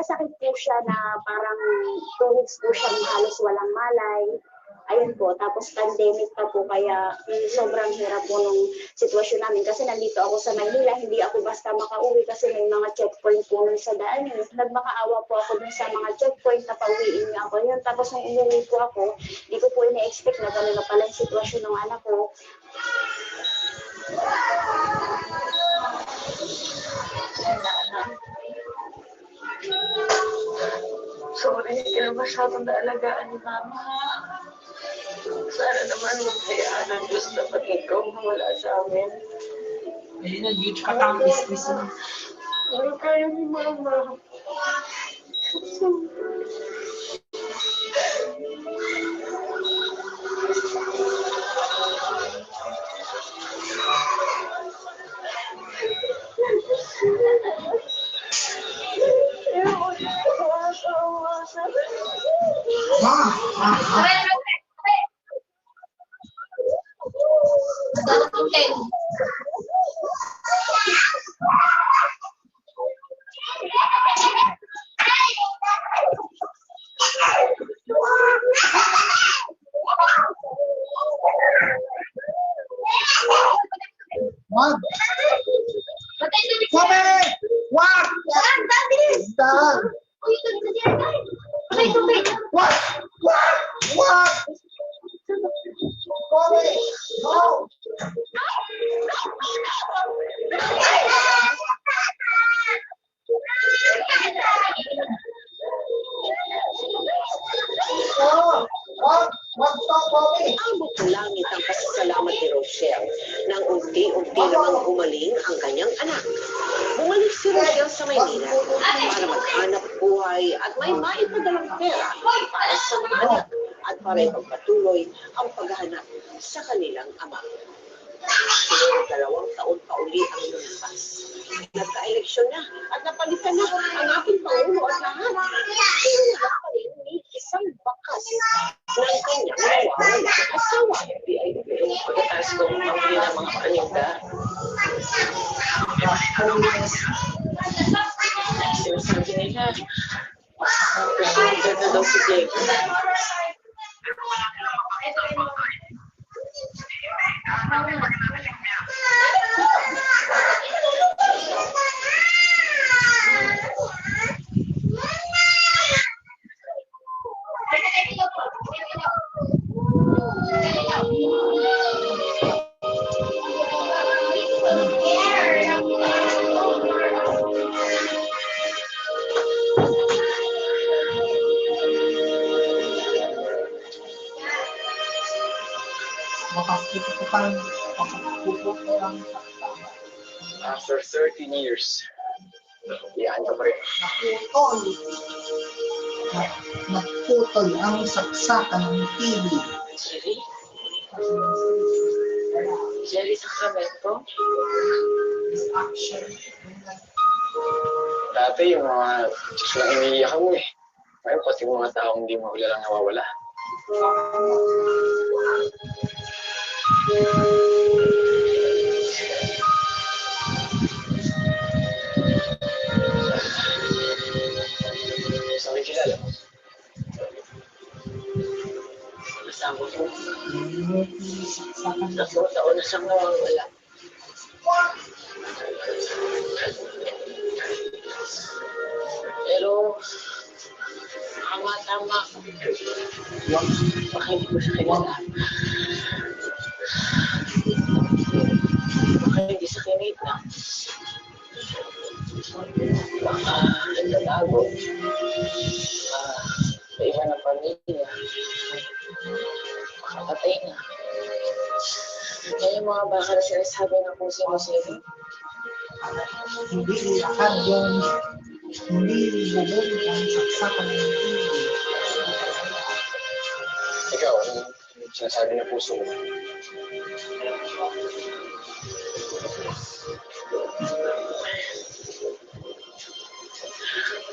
nagkasakit po siya na parang 2 weeks po siyang halos walang malay. Ayun po, tapos pandemic pa po, kaya sobrang hirap po nung sitwasyon namin. Kasi nandito ako sa Maynila, hindi ako basta makauwi kasi may mga checkpoint po nun sa daan. Nagmakaawa po ako dun sa mga checkpoint na pauwiin niya ako. Yun, tapos nung umuwi po ako, hindi ko po ina-expect na gano'n na pala yung sitwasyon ng anak ko. Sorry, hindi ka na masyadong naalagaan ni Mama. Sana naman magkayaan ng Diyos na pati ikaw mawala sa amin. Hindi nag-huge ka kang business mo. Ano kaya ni Mama? Wag! Sabi! Wag! Dahan! Wag! Wag! Wag! Sabi! No! Abot ng langit ang pasasalamat ni Rochelle nang unti-unti namang gumaling ang kanyang anak. Bumalik si Rochelle sa Maynila para maghanap buhay at may maipadalang pera para sa mga anak at para ipagpatuloy ang paghahanap sa kanilang ama. Siguro 2 taon pa uli ang lumipas. Nagka-eleksyon na at napalitan na ang aking pangulo at lahat. Pero wala pa rin ni isang bakas ng kanyang nawawalang asawa. Pagkatapos ko mamuli ng mga paninda. Sinasabi nila, presidente na daw si Diego. After 13 years, yan ka pa rin. Nagputol ang saksakan ng TV. Jerry? Jerry Sacramento? Dati yung mga chicks lang iniiyakan mo eh. Ngayon pati mga taong hindi mo lang nawawala. Sabi kilala mo? Kasama ko. 3 taon na siyang nawawala. Pero, tama. Baka hindi ko siya kilala. Baka hindi sa kinit na. Baka nagtatago. Sa iba ng pamilya. Baka patay na. Kaya yung mga baka na sinasabi na kung sino-sino. Hindi lakad yun. Hindi bubog ang saksakan ng TV. Ikaw, anong sinasabi ng puso mo?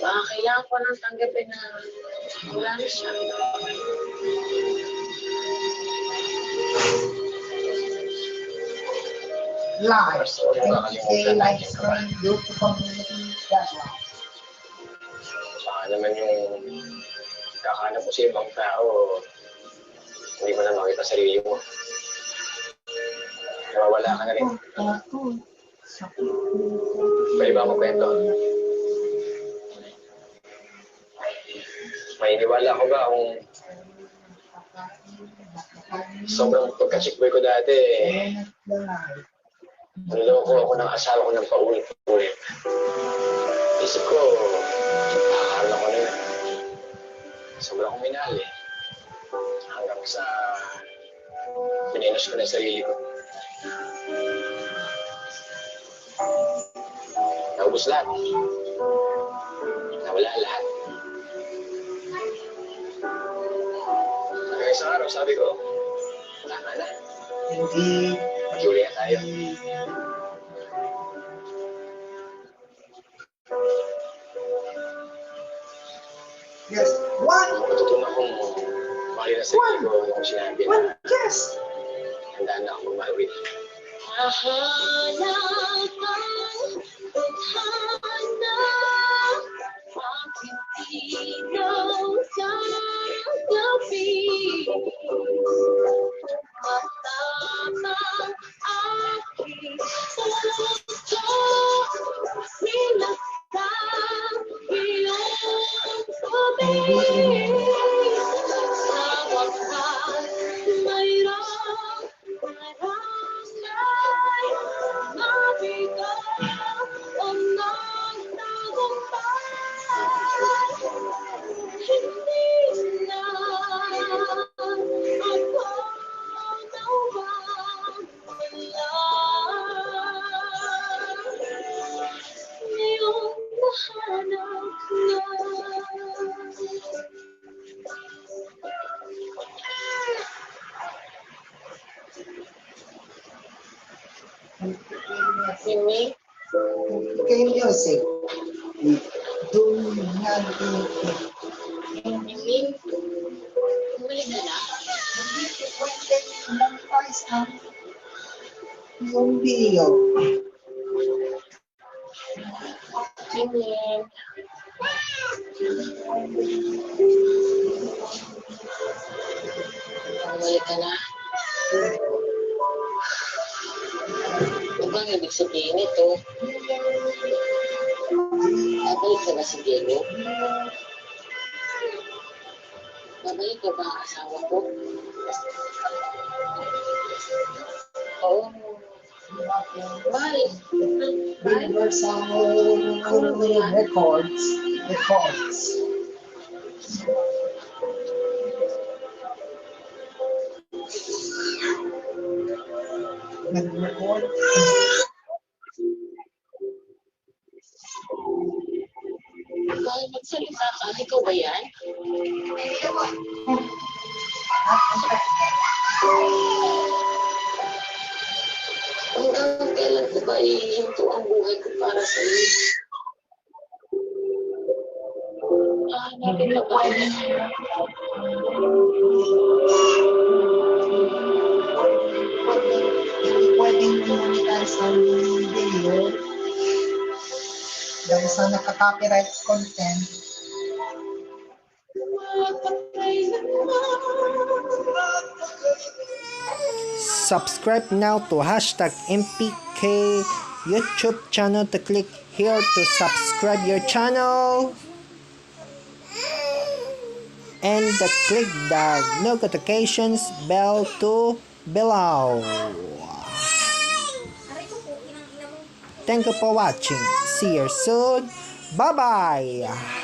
Baka kailangan ko nang tanggapin na wala na siya. Live. NTK live stream due to community guidelines. baka naman yung kakahanap mo sa ibang tao, hindi mo na makita sarili mo. Nawawala ka na rin. Pwede ba magkwento? May iniwala ko ba kung sobrang pagka-chickboy ko dati, niloko ako ng asawa ko ng paulit-ulit. Isip ko, akala ko na yun. Sobrang akong minahal eh. Hanggang sa pininos ko na yung sarili ko. Naubos lahat. Nawala lahat. Hanggang isang araw, sabi ko, tama na. Hindi. Mag-uli na tayo. Yes. One. Matutunan kong mahalin na sarili ko yung sinabi One. na Yes. handa na akong mahawi. Mahalal kang tadhana, aking ilaw sa gabi. Matamang aking puso, sinaktan iyong tubig. Sa wakas, mayroong barangay, mabigat o nagtagumpay. Hindi na ako nawawala. Ngayong nahanap na. Mimi, Okay, music. Doon nga Mimi, bumalik na na. lang tayo sa yung video. Mimi. Bumalik ka na. Ano bang ibig sabihin ito? Babalik ka ba si Diego? Babalik ka ba ang asawa ko? Oo. Bye. Bye. Universal Records. Nag-record. Bakit magsalita ka? Ikaw ba yan? Hanggang kailan ko ba ihinto ang buhay ko para sa iyo? Hindi pwede. Hindi pwedeng monetize sa video dahil sa naka-copyright content. Subscribe now to #MPK YouTube channel to click here to subscribe your channel and click the notifications bell to below. Thank you for watching. See you soon. Bye bye.